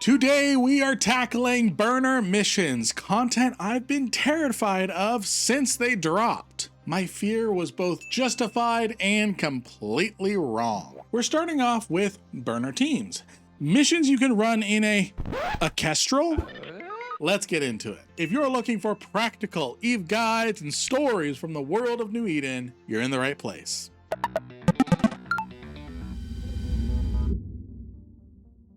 Today we are tackling burner missions, content I've been terrified of since they dropped. My fear was both justified and completely wrong. We're starting off with burner teams. Missions you can run in a Kestrel? Let's get into it. If you're looking for practical EVE guides and stories from the world of New Eden, you're in the right place.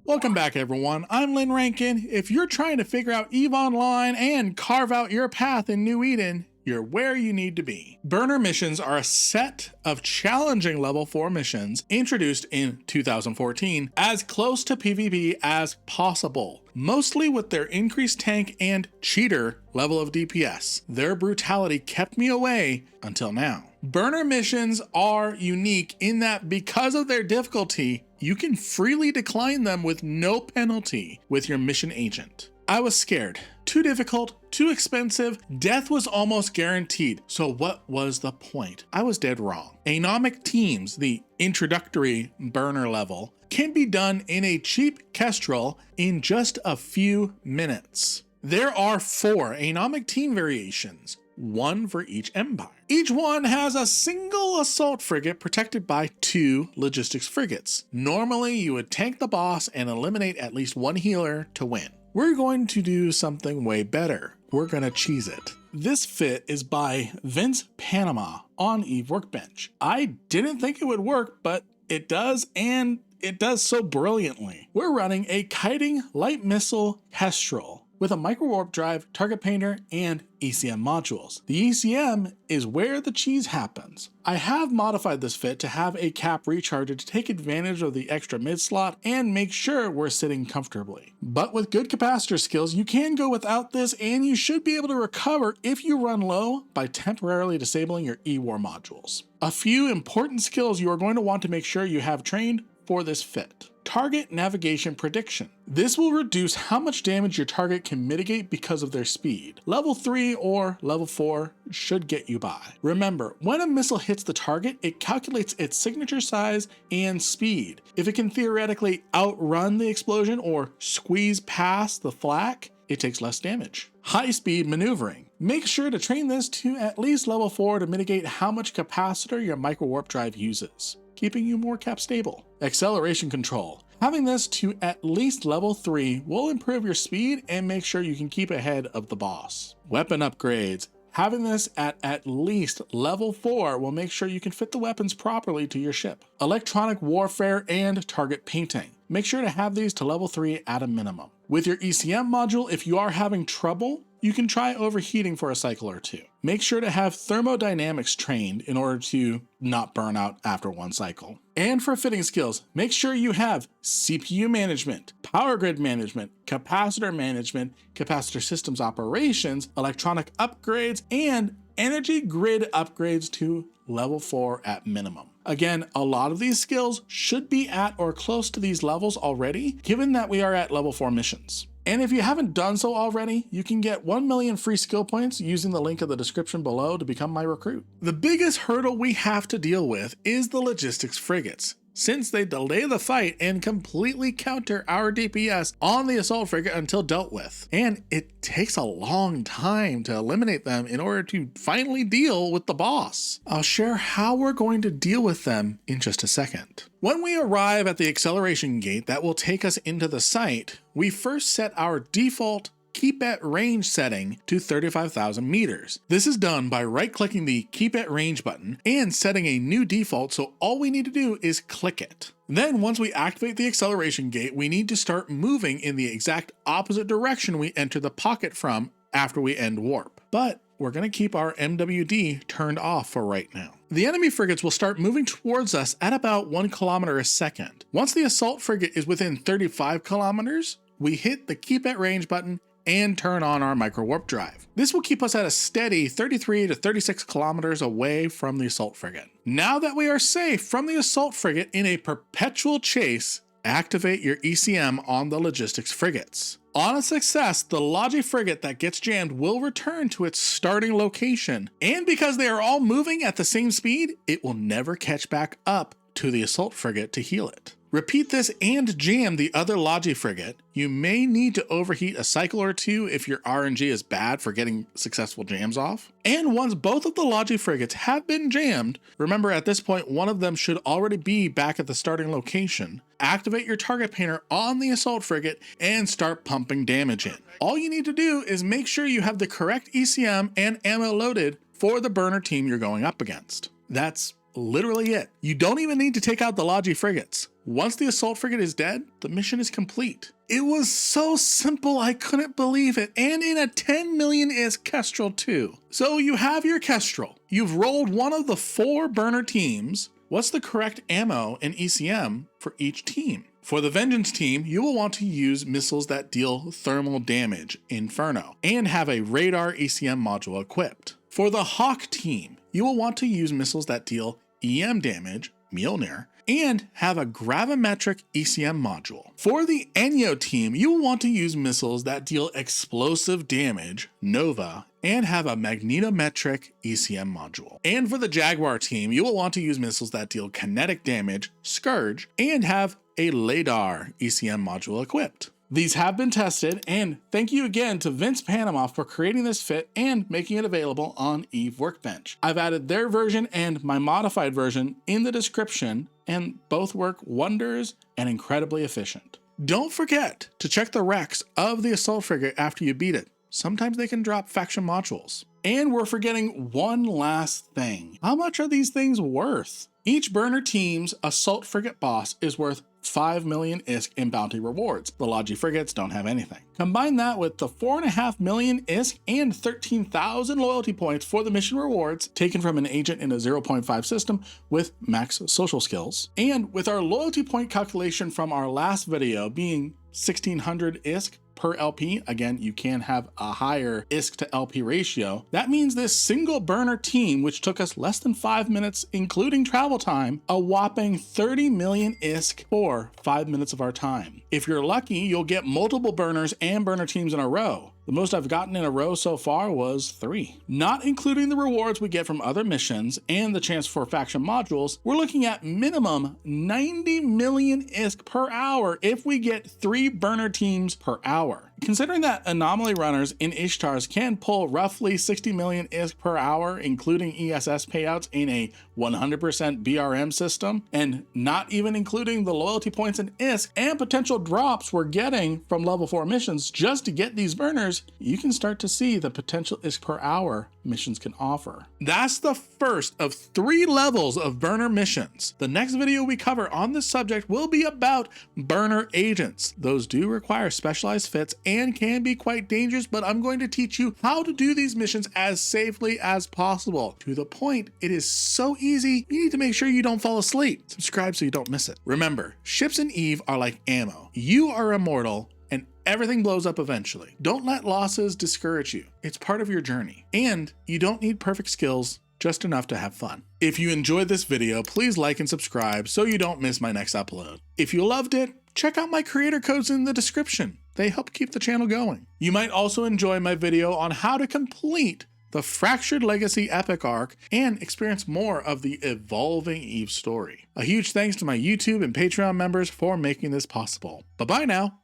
Welcome back everyone, I'm Lynn Rankin. If you're trying to figure out EVE Online and carve out your path in New Eden, you're where you need to be. Burner missions are a set of challenging level 4 missions introduced in 2014 as close to PvP as possible, mostly with their increased tank and cheater level of DPS. Their brutality kept me away until now. Burner missions are unique in that because of their difficulty, you can freely decline them with no penalty with your mission agent. I was scared. Too difficult, too expensive, death was almost guaranteed. So what was the point? I was dead wrong. Anomic teams, the introductory burner level, can be done in a cheap Kestrel in just a few minutes. There are 4 anomic team variations, one for each empire. Each one has a single assault frigate protected by 2 logistics frigates. Normally you would tank the boss and eliminate at least 1 healer to win. We're going to do something way better. We're gonna cheese it. This fit is by Vince Panama on EVE Workbench. I didn't think it would work, but it does, and it does so brilliantly. We're running a kiting light missile Kestrel with a micro warp drive, target painter, and ECM modules. The ECM is where the cheese happens. I have modified this fit to have a cap recharger to take advantage of the extra mid slot and make sure we're sitting comfortably. But with good capacitor skills, you can go without this and you should be able to recover if you run low by temporarily disabling your E-War modules. A few important skills you are going to want to make sure you have trained for this fit. Target navigation prediction. This will reduce how much damage your target can mitigate because of their speed. Level 3 or level 4 should get you by. Remember, when a missile hits the target, it calculates its signature size and speed. If it can theoretically outrun the explosion or squeeze past the flak, it takes less damage. High speed maneuvering. Make sure to train this to at least level 4 to mitigate how much capacitor your micro warp drive uses, keeping you more cap stable. Acceleration control. Having this to at least level 3 will improve your speed and make sure you can keep ahead of the boss. Weapon upgrades. Having this at least level 4 will make sure you can fit the weapons properly to your ship. Electronic warfare and target painting. Make sure to have these to level 3 at a minimum. With your ECM module, if you are having trouble, you can try overheating for a cycle or 2. Make sure to have thermodynamics trained in order to not burn out after 1 cycle. And for fitting skills, make sure you have CPU management, power grid management, capacitor management, capacitor systems operations, electronic upgrades, and energy grid upgrades to level 4 at minimum. Again, a lot of these skills should be at or close to these levels already, given that we are at level 4 missions. And if you haven't done so already, you can get 1 million free skill points using the link in the description below to become my recruit. The biggest hurdle we have to deal with is the logistics frigates, since they delay the fight and completely counter our DPS on the assault frigate until dealt with. And it takes a long time to eliminate them in order to finally deal with the boss. I'll share how we're going to deal with them in just a second. When we arrive at the acceleration gate that will take us into the site, we first set our default keep at range setting to 35,000 meters. This is done by right-clicking the keep at range button and setting a new default, so all we need to do is click it. Then once we activate the acceleration gate, we need to start moving in the exact opposite direction we enter the pocket from after we end warp. But we're going to keep our MWD turned off for right now. The enemy frigates will start moving towards us at about 1 kilometer a second. Once the assault frigate is within 35 kilometers, we hit the keep at range button and turn on our micro warp drive. This will keep us at a steady 33 to 36 kilometers away from the assault frigate. Now that we are safe from the assault frigate in a perpetual chase, activate your ECM on the logistics frigates. On a success, the Logi frigate that gets jammed will return to its starting location, and because they are all moving at the same speed, it will never catch back up to the assault frigate to heal it. Repeat this and jam the other Logi frigate. You may need to overheat a cycle or two if your RNG is bad for getting successful jams off. And once both of the Logi frigates have been jammed, remember at this point one of them should already be back at the starting location, activate your target painter on the assault frigate and start pumping damage in. All you need to do is make sure you have the correct ECM and ammo loaded for the burner team you're going up against. That's literally it. You don't even need to take out the Logi frigates. Once the assault frigate is dead, the mission is complete. It was so simple, I couldn't believe it, and in a 10 million ISK Kestrel too. So you have your Kestrel. You've rolled one of the 4 burner teams. What's the correct ammo and ECM for each team? For the Vengeance team, you will want to use missiles that deal thermal damage, Inferno, and have a radar ECM module equipped. For the Hawk team, you will want to use missiles that deal EM damage, Mjolnir, and have a gravimetric ECM module. For the Enyo team, you will want to use missiles that deal explosive damage, Nova, and have a magnetometric ECM module. And for the Jaguar team, you will want to use missiles that deal kinetic damage, Scourge, and have a LADAR ECM module equipped. These have been tested, and thank you again to Vince Panama for creating this fit and making it available on EVE Workbench. I've added their version and my modified version in the description, and both work wonders and incredibly efficient. Don't forget to check the recs of the assault frigate after you beat it. Sometimes they can drop faction modules. And we're forgetting one last thing. How much are these things worth? Each burner team's assault frigate boss is worth 5 million ISK in bounty rewards. The Logi frigates don't have anything. Combine that with the 4.5 million ISK and 13,000 loyalty points for the mission rewards taken from an agent in a 0.5 system with max social skills. And with our loyalty point calculation from our last video being 1600 ISK per LP, again, you can have a higher ISK to LP ratio. That means this single burner team, which took us less than 5 minutes, including travel time, a whopping 30 million ISK for 5 minutes of our time. If you're lucky, you'll get multiple burners and burner teams in a row. The most I've gotten in a row so far was 3. Not including the rewards we get from other missions and the chance for faction modules, we're looking at minimum 90 million ISK per hour if we get 3 burner teams per hour. Considering that anomaly runners in Ishtars can pull roughly 60 million ISK per hour, including ESS payouts in a 100% BRM system, and not even including the loyalty points and ISK and potential drops we're getting from level 4 missions just to get these burners, you can start to see the potential ISK per hour missions can offer. That's the first of 3 levels of burner missions. The next video we cover on this subject will be about burner agents. Those do require specialized fits and can be quite dangerous, but I'm going to teach you how to do these missions as safely as possible. To the point, it is so easy, you need to make sure you don't fall asleep. Subscribe so you don't miss it. Remember, ships in EVE are like ammo. You are immortal, and everything blows up eventually. Don't let losses discourage you. It's part of your journey. And you don't need perfect skills, just enough to have fun. If you enjoyed this video, please like and subscribe so you don't miss my next upload. If you loved it, check out my creator codes in the description. They help keep the channel going. You might also enjoy my video on how to complete the Fractured Legacy epic arc and experience more of the evolving EVE story. A huge thanks to my YouTube and Patreon members for making this possible. Bye-bye now.